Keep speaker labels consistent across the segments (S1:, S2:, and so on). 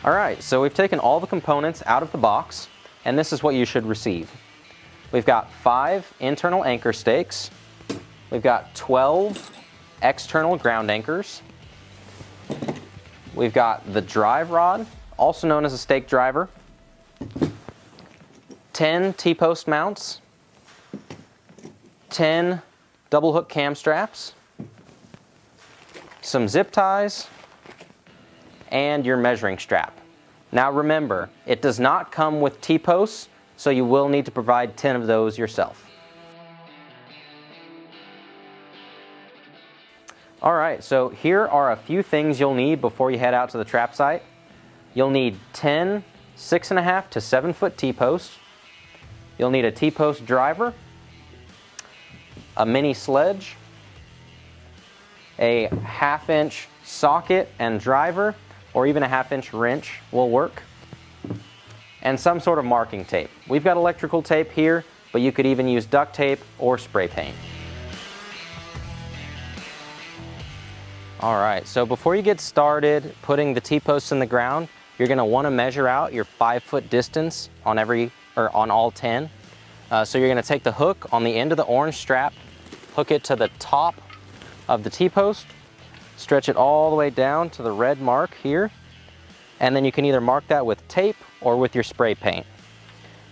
S1: All right, so we've taken all the components out of the box, and this is what you should receive. We've got 5 internal anchor stakes. We've got 12 external ground anchors. We've got the drive rod, also known as a stake driver. 10 T-post mounts. 10 double hook cam straps. Some zip ties. And your measuring strap. Now remember, it does not come with T-posts, so you will need to provide 10 of those yourself. Alright, so here are a few things you'll need before you head out to the trap site. You'll need 10 6.5 to 7 foot T-posts. You'll need a T-post driver, a mini sledge, a 1/2 inch socket and driver, or even a 1/2 inch wrench will work, and some sort of marking tape. We've got electrical tape here, but you could even use duct tape or spray paint. Alright, so before you get started putting the T-posts in the ground, you're going to want to measure out your 5-foot distance on all 10. So you're going to take the hook on the end of the orange strap, hook it to the top of the T-post, stretch it all the way down to the red mark here, and then you can either mark that with tape or with your spray paint.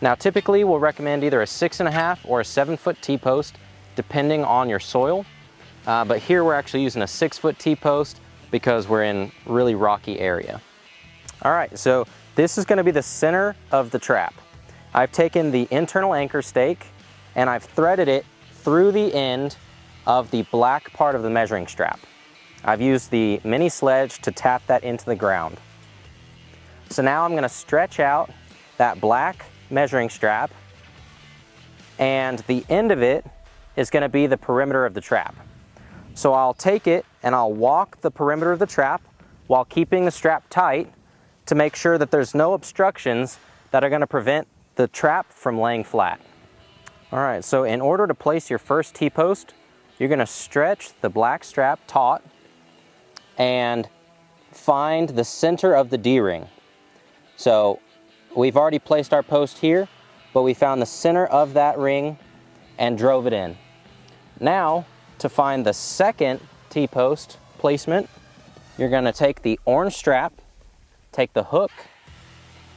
S1: Now typically we'll recommend either a 6.5 or a 7-foot T-post depending on your soil, but here we're actually using a 6-foot T-post because we're in really rocky area. Alright, so this is going to be the center of the trap. I've taken the internal anchor stake and I've threaded it through the end of the black part of the measuring strap. I've used the mini sledge to tap that into the ground. So now I'm going to stretch out that black measuring strap, and the end of it is going to be the perimeter of the trap. So I'll take it and I'll walk the perimeter of the trap while keeping the strap tight to make sure that there's no obstructions that are going to prevent the trap from laying flat. Alright, so in order to place your first T-post, you're going to stretch the black strap taut and find the center of the D-ring. So we've already placed our post here, but we found the center of that ring and drove it in. Now, to find the second T-post placement, you're going to take the orange strap, take the hook,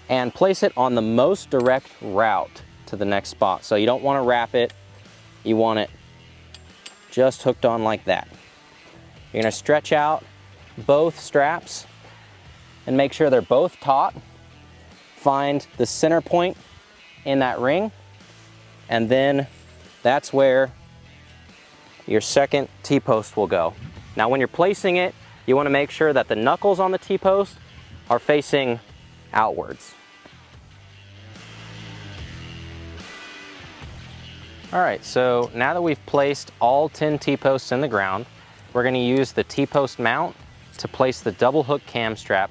S1: and place it on the most direct route to the next spot. So you don't want to wrap it, you want it just hooked on like that. You're going to stretch out both straps and make sure they're both taut. Find the center point in that ring, and then that's where your second T-post will go. Now when you're placing it, you want to make sure that the knuckles on the T-post are facing outwards. Alright, so now that we've placed all 10 T-posts in the ground, we're going to use the T-post mount to place the double hook cam strap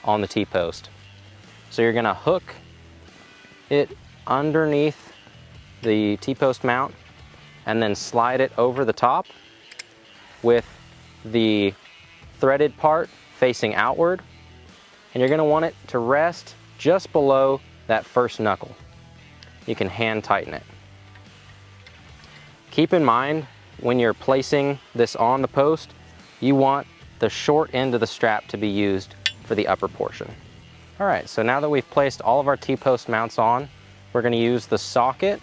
S1: on the T-post. So you're going to hook it underneath the T-post mount and then slide it over the top with the threaded part facing outward, and you're going to want it to rest just below that first knuckle. You can hand tighten it. Keep in mind when you're placing this on the post, you want the short end of the strap to be used for the upper portion. Alright, so now that we've placed all of our T-post mounts on, we're going to use the socket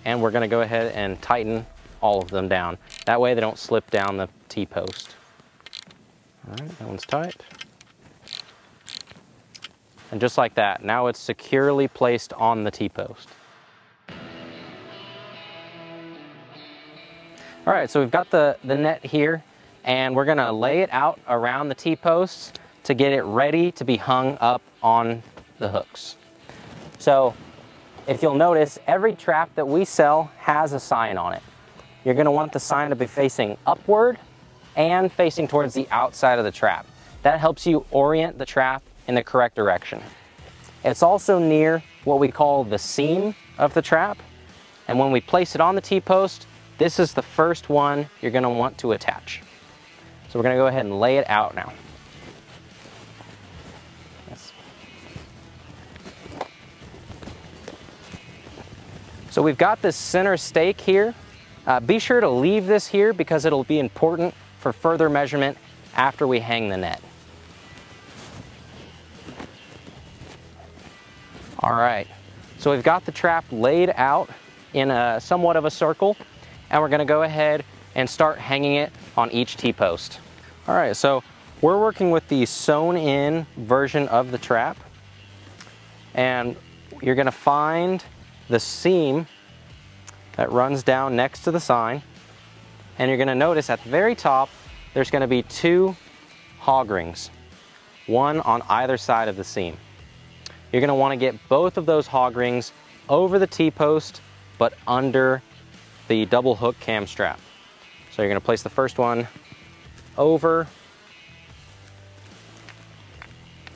S1: and we're going to go ahead and tighten all of them down. That way they don't slip down the T-post. Alright, that one's tight. And just like that, now it's securely placed on the T-post. Alright, so we've got the net here, and we're going to lay it out around the T-posts to get it ready to be hung up on the hooks. So if you'll notice, every trap that we sell has a sign on it. You're going to want the sign to be facing upward and facing towards the outside of the trap. That helps you orient the trap in the correct direction. It's also near what we call the seam of the trap, and when we place it on the T-post, this is the first one you're going to want to attach. So we're going to go ahead and lay it out now. Yes. So we've got this center stake here. Be sure to leave this here because it'll be important for further measurement after we hang the net. All right, so we've got the trap laid out in a somewhat of a circle, and we're gonna go ahead and start hanging it on each T-post. All right, so we're working with the sewn in version of the trap, and you're gonna find the seam that runs down next to the sign, and you're gonna notice at the very top there's gonna be 2 hog rings, one on either side of the seam. You're gonna wanna get both of those hog rings over the T-post but under the double hook cam strap. So you're gonna place the first one over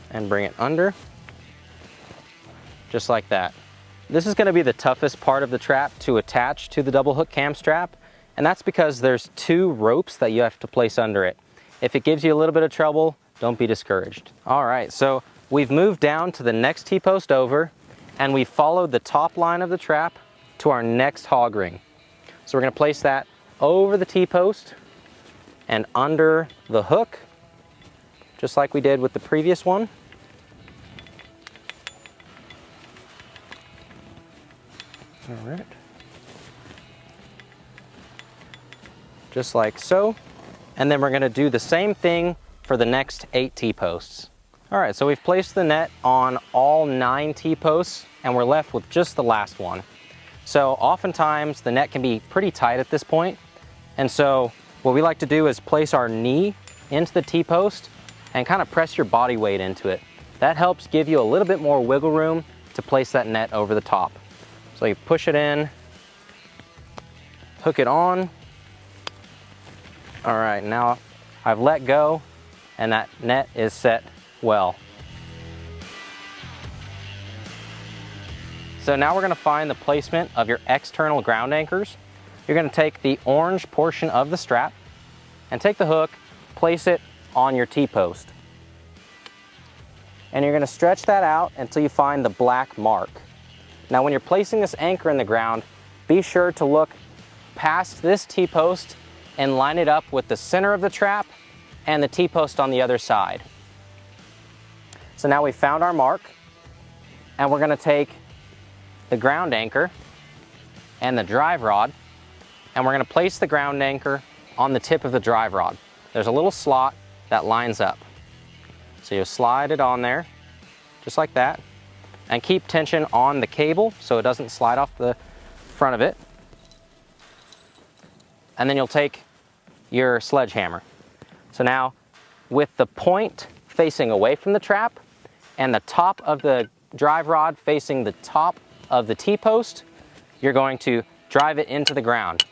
S1: and bring it under, just like that. This is gonna be the toughest part of the trap to attach to the double hook cam strap, and that's because there's 2 ropes that you have to place under it. If it gives you a little bit of trouble, don't be discouraged. All right, so we've moved down to the next T-post over, and we followed the top line of the trap to our next hog ring. So we're gonna place that over the T-post and under the hook, just like we did with the previous one. All right. Just like so. And then we're gonna do the same thing for the next 8 T-posts. All right, so we've placed the net on all 9 T-posts and we're left with just the last one. So oftentimes the net can be pretty tight at this point. And so what we like to do is place our knee into the T-post and kind of press your body weight into it. That helps give you a little bit more wiggle room to place that net over the top. So you push it in, hook it on. All right, now I've let go and that net is set well. So now we're gonna find the placement of your external ground anchors. You're gonna take the orange portion of the strap and take the hook, place it on your T-post. And you're gonna stretch that out until you find the black mark. Now when you're placing this anchor in the ground, be sure to look past this T-post and line it up with the center of the trap and the T-post on the other side. So now we've found our mark, and we're gonna take the ground anchor and the drive rod, and we're gonna place the ground anchor on the tip of the drive rod. There's a little slot that lines up. So you slide it on there, just like that, and keep tension on the cable so it doesn't slide off the front of it. And then you'll take your sledgehammer. So now, with the point facing away from the trap and the top of the drive rod facing the top of the T-post, you're going to drive it into the ground.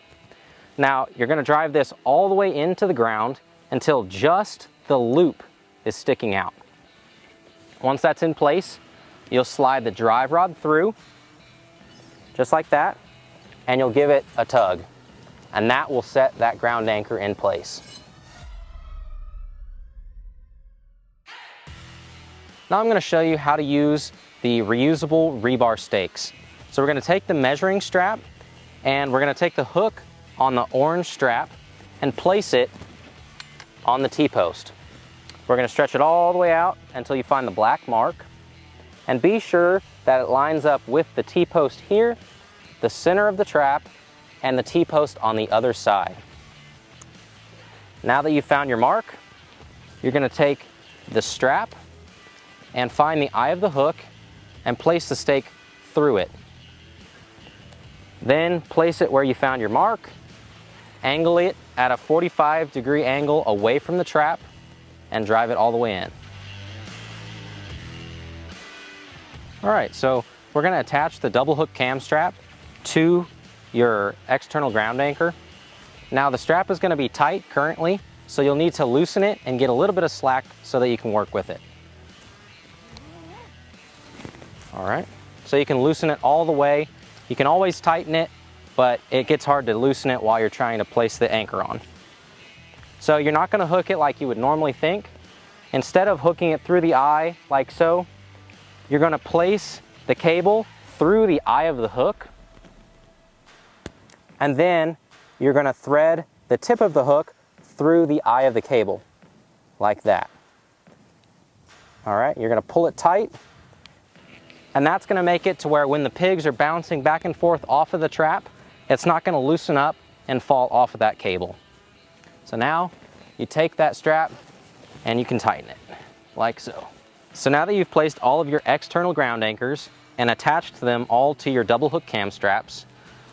S1: Now, you're gonna drive this all the way into the ground until just the loop is sticking out. Once that's in place, you'll slide the drive rod through, just like that, and you'll give it a tug. And that will set that ground anchor in place. Now I'm going to show you how to use the reusable rebar stakes. So we're going to take the measuring strap and we're going to take the hook on the orange strap and place it on the T-post. We're going to stretch it all the way out until you find the black mark, and be sure that it lines up with the T-post here, the center of the trap, and the T-post on the other side. Now that you've found your mark, you're going to take the strap and find the eye of the hook and place the stake through it. Then place it where you found your mark, angle it at a 45-degree angle away from the trap, and drive it all the way in. All right, so we're going to attach the double hook cam strap to your external ground anchor. Now the strap is going to be tight currently, so you'll need to loosen it and get a little bit of slack so that you can work with it. All right, so you can loosen it all the way. You can always tighten it, but it gets hard to loosen it while you're trying to place the anchor on. So you're not going to hook it like you would normally think. Instead of hooking it through the eye like so, you're going to place the cable through the eye of the hook and then you're going to thread the tip of the hook through the eye of the cable, like that. All right, you're going to pull it tight, and that's going to make it to where when the pigs are bouncing back and forth off of the trap, it's not going to loosen up and fall off of that cable. So now you take that strap and you can tighten it, like so. So now that you've placed all of your external ground anchors and attached them all to your double hook cam straps,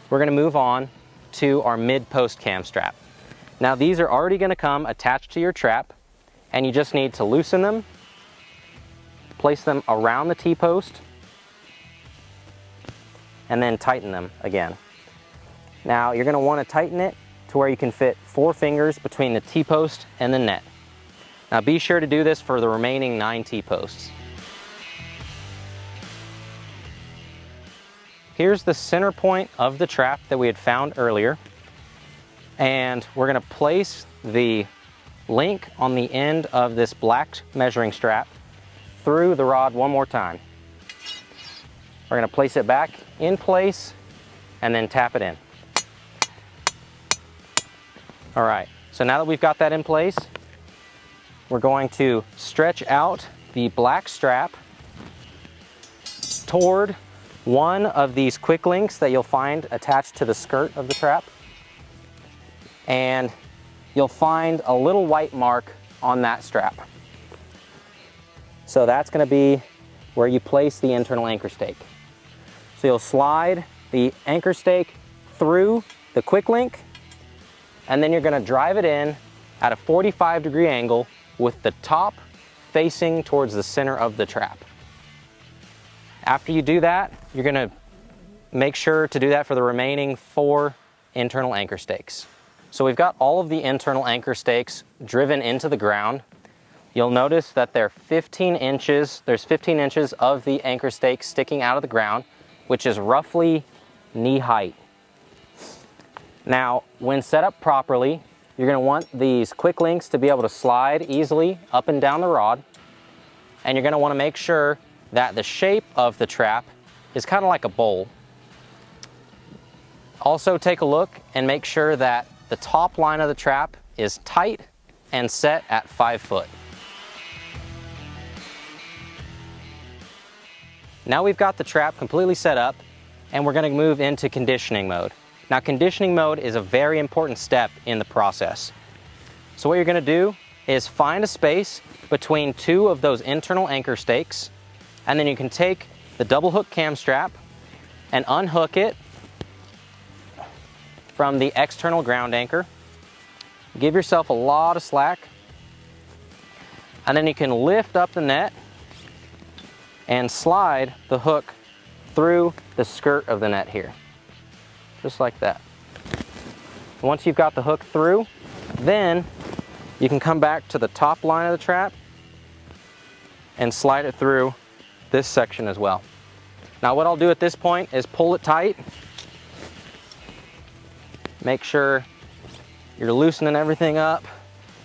S1: we're going to move on to our mid-post cam strap. Now these are already going to come attached to your trap, and you just need to loosen them, place them around the T-post, and then tighten them again. Now you're going to want to tighten it to where you can fit 4 fingers between the T-post and the net. Now be sure to do this for the remaining 9 T-posts. Here's the center point of the trap that we had found earlier, and we're going to place the link on the end of this black measuring strap through the rod one more time. We're going to place it back in place and then tap it in. All right, so now that we've got that in place, we're going to stretch out the black strap toward one of these quick links that you'll find attached to the skirt of the trap, and you'll find a little white mark on that strap. So that's going to be where you place the internal anchor stake. So you'll slide the anchor stake through the quick link, and then you're going to drive it in at a 45-degree angle with the top facing towards the center of the trap. After you do that, you're going to make sure to do that for the remaining 4 internal anchor stakes. So we've got all of the internal anchor stakes driven into the ground. You'll notice that there's 15 inches of the anchor stake sticking out of the ground, which is roughly knee height. Now, when set up properly, you're going to want these quick links to be able to slide easily up and down the rod, and you're going to want to make sure that the shape of the trap is kind of like a bowl. Also take a look and make sure that the top line of the trap is tight and set at 5 foot. Now we've got the trap completely set up, and we're going to move into conditioning mode. Now conditioning mode is a very important step in the process. So what you're going to do is find a space between 2 of those internal anchor stakes, and then you can take the double hook cam strap and unhook it from the external ground anchor. Give yourself a lot of slack, and then you can lift up the net and slide the hook through the skirt of the net here, just like that. Once you've got the hook through, then you can come back to the top line of the trap and slide it through this section as well. Now what I'll do at this point is pull it tight. Make sure you're loosening everything up.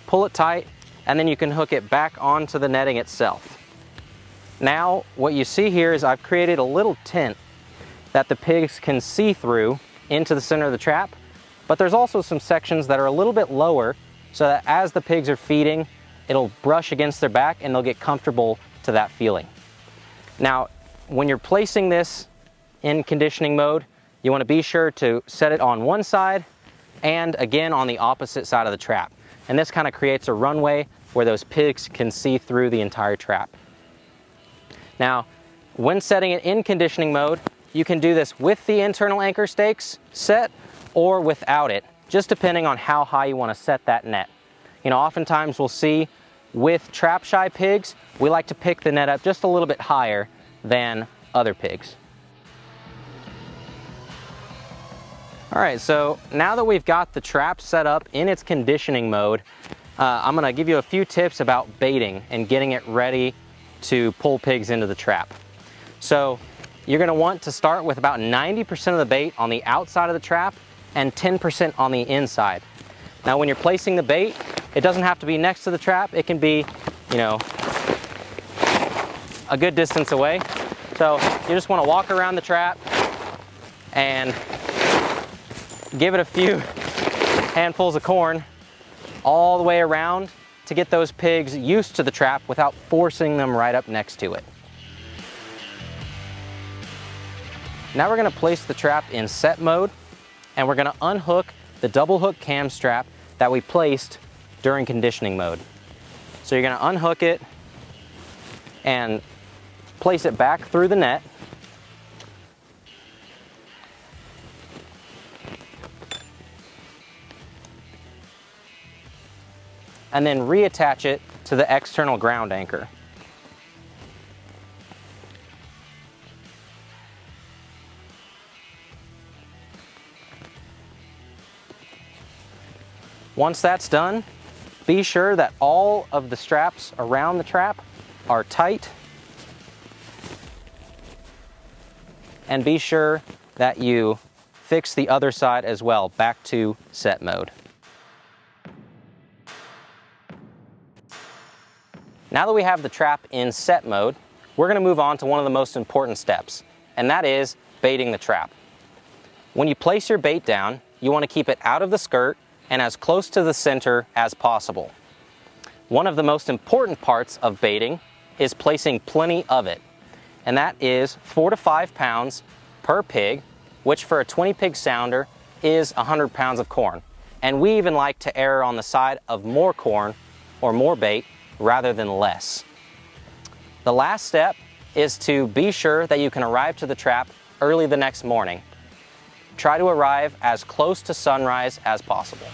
S1: Pull it tight, and then you can hook it back onto the netting itself. Now what you see here is I've created a little tent that the pigs can see through into the center of the trap, but there's also some sections that are a little bit lower so that as the pigs are feeding, it'll brush against their back and they'll get comfortable to that feeling. Now, when you're placing this in conditioning mode, you want to be sure to set it on one side and again on the opposite side of the trap. And this kind of creates a runway where those pigs can see through the entire trap. Now, when setting it in conditioning mode, you can do this with the internal anchor stakes set or without it, just depending on how high you want to set that net. You know, oftentimes we'll see with trap shy pigs, we like to pick the net up just a little bit higher than other pigs. All right, so now that we've got the trap set up in its conditioning mode, I'm gonna give you a few tips about baiting and getting it ready to pull pigs into the trap. So you're gonna want to start with about 90% of the bait on the outside of the trap and 10% on the inside. Now when you're placing the bait, it doesn't have to be next to the trap. It can be, you know, a good distance away. So you just wanna walk around the trap and give it a few handfuls of corn all the way around to get those pigs used to the trap without forcing them right up next to it. Now we're going to place the trap in set mode, and we're going to unhook the double hook cam strap that we placed during conditioning mode. So you're going to unhook it and place it back through the net. And then reattach it to the external ground anchor. Once that's done, be sure that all of the straps around the trap are tight, and be sure that you fix the other side as well, back to set mode. Now that we have the trap in set mode, we're going to move on to one of the most important steps, and that is baiting the trap. When you place your bait down, you want to keep it out of the skirt and as close to the center as possible. One of the most important parts of baiting is placing plenty of it, and that is 4 to 5 pounds per pig, which for a 20 pig sounder is 100 pounds of corn. And we even like to err on the side of more corn or more bait rather than less. The last step is to be sure that you can arrive to the trap early the next morning. Try to arrive as close to sunrise as possible.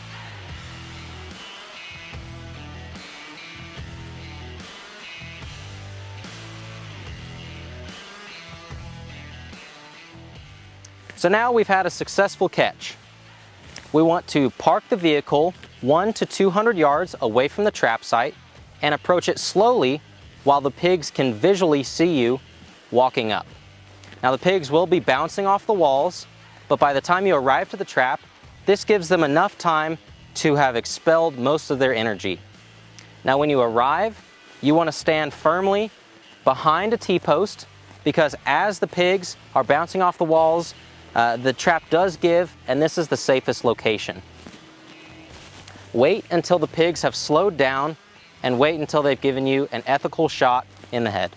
S1: So now we've had a successful catch. We want to park the vehicle 100 to 200 yards away from the trap site and approach it slowly while the pigs can visually see you walking up. Now the pigs will be bouncing off the walls, but by the time you arrive to the trap, this gives them enough time to have expelled most of their energy. Now when you arrive, you want to stand firmly behind a T-post, because as the pigs are bouncing off the walls, the trap does give, and this is the safest location. Wait until the pigs have slowed down, and wait until they've given you an ethical shot in the head.